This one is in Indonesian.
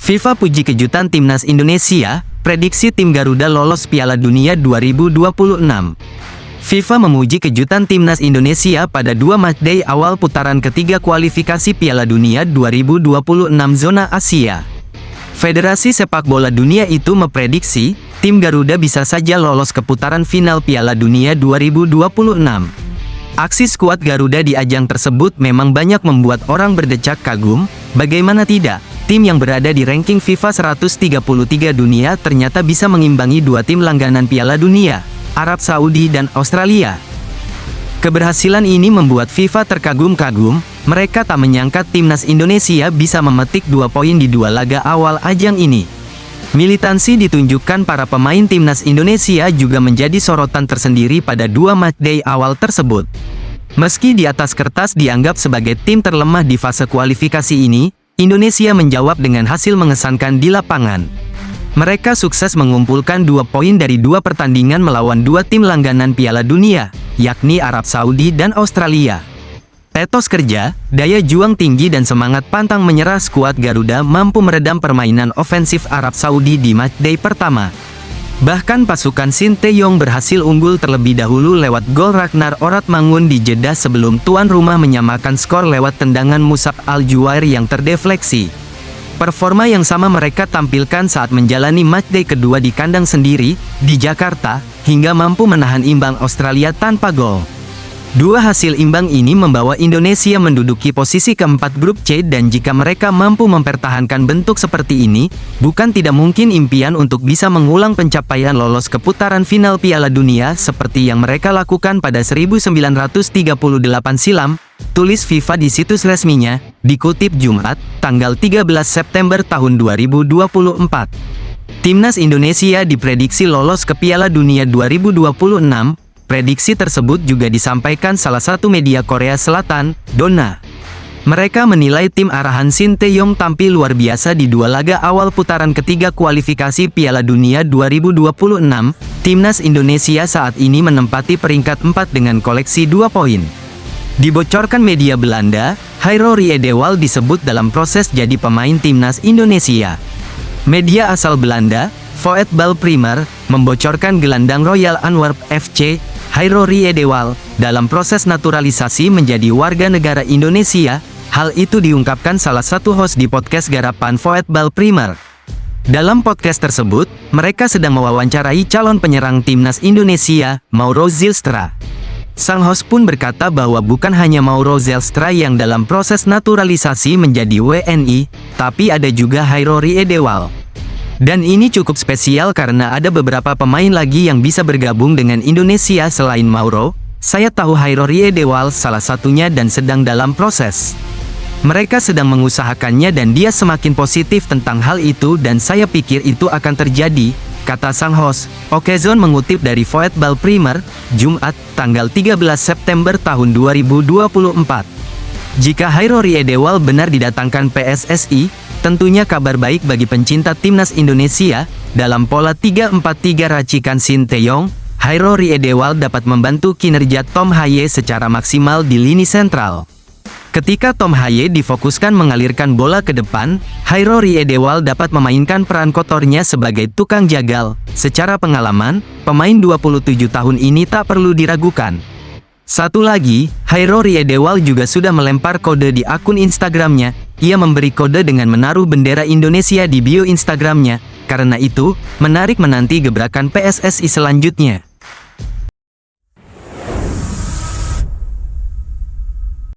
FIFA puji kejutan timnas Indonesia, prediksi tim Garuda lolos Piala Dunia 2026. FIFA memuji kejutan timnas Indonesia pada 2 matchday awal putaran ketiga kualifikasi Piala Dunia 2026 zona Asia. Federasi Sepak Bola Dunia itu memprediksi, tim Garuda bisa saja lolos ke putaran final Piala Dunia 2026. Aksi skuad Garuda di ajang tersebut memang banyak membuat orang berdecak kagum, bagaimana tidak, tim yang berada di ranking FIFA 133 dunia ternyata bisa mengimbangi dua tim langganan Piala Dunia, Arab Saudi dan Australia. Keberhasilan ini membuat FIFA terkagum-kagum, mereka tak menyangka timnas Indonesia bisa memetik 2 poin di 2 laga awal ajang ini. Militansi ditunjukkan para pemain timnas Indonesia juga menjadi sorotan tersendiri pada 2 matchday awal tersebut. Meski di atas kertas dianggap sebagai tim terlemah di fase kualifikasi ini, Indonesia menjawab dengan hasil mengesankan di lapangan. Mereka sukses mengumpulkan 2 poin dari 2 pertandingan melawan 2 tim langganan Piala Dunia, yakni Arab Saudi dan Australia. Etos kerja, daya juang tinggi dan semangat pantang menyerah skuad Garuda mampu meredam permainan ofensif Arab Saudi di matchday pertama. Bahkan pasukan Sinteyong berhasil unggul terlebih dahulu lewat gol Ragnar Oratmangun di jeda sebelum tuan rumah menyamakan skor lewat tendangan Musab Al-Juwair yang terdefleksi. Performa yang sama mereka tampilkan saat menjalani matchday kedua di kandang sendiri, di Jakarta, hingga mampu menahan imbang Australia tanpa gol. 2 hasil imbang ini membawa Indonesia menduduki posisi keempat grup C, dan jika mereka mampu mempertahankan bentuk seperti ini, bukan tidak mungkin impian untuk bisa mengulang pencapaian lolos ke putaran final Piala Dunia seperti yang mereka lakukan pada 1938 silam, tulis FIFA di situs resminya, dikutip Jumat, tanggal 13 September tahun 2024. Timnas Indonesia diprediksi lolos ke Piala Dunia 2026. Prediksi tersebut juga disampaikan salah satu media Korea Selatan, Dona. Mereka menilai tim arahan Sinteyong tampil luar biasa di 2 laga awal putaran ketiga kualifikasi Piala Dunia 2026. Timnas Indonesia saat ini menempati peringkat 4 dengan koleksi 2 poin. Dibocorkan media Belanda, Hairo Riedewald disebut dalam proses jadi pemain timnas Indonesia. Media asal Belanda, Voetbal Primer, membocorkan gelandang Royal Antwerp FC, Hairo Riedewald, dalam proses naturalisasi menjadi warga negara Indonesia. Hal itu diungkapkan salah satu host di podcast garapan Voetbal Primer. Dalam podcast tersebut, mereka sedang mewawancarai calon penyerang timnas Indonesia, Mauro Zylstra. Sang host pun berkata bahwa bukan hanya Mauro Zylstra yang dalam proses naturalisasi menjadi WNI, tapi ada juga Hairo Riedewald. Dan ini cukup spesial karena ada beberapa pemain lagi yang bisa bergabung dengan Indonesia selain Mauro. Saya tahu Hairo Riedewald salah satunya dan sedang dalam proses. Mereka sedang mengusahakannya dan dia semakin positif tentang hal itu dan saya pikir itu akan terjadi, kata sang host. Okezon mengutip dari Voetbal Primer, Jumat, tanggal 13 September tahun 2024. Jika Hairo Riedewald benar didatangkan PSSI, tentunya kabar baik bagi pencinta timnas Indonesia. Dalam pola 3-4-3 racikan Sinteyong, Hairo Riedewald dapat membantu kinerja Tom Haye secara maksimal di lini sentral. Ketika Tom Haye difokuskan mengalirkan bola ke depan, Hairo Riedewald dapat memainkan peran kotornya sebagai tukang jagal. Secara pengalaman, pemain 27 tahun ini tak perlu diragukan. Satu lagi, Hairo Riedewald juga sudah melempar kode di akun Instagramnya. Ia memberi kode dengan menaruh bendera Indonesia di bio Instagramnya. Karena itu, menarik menanti gebrakan PSSI selanjutnya.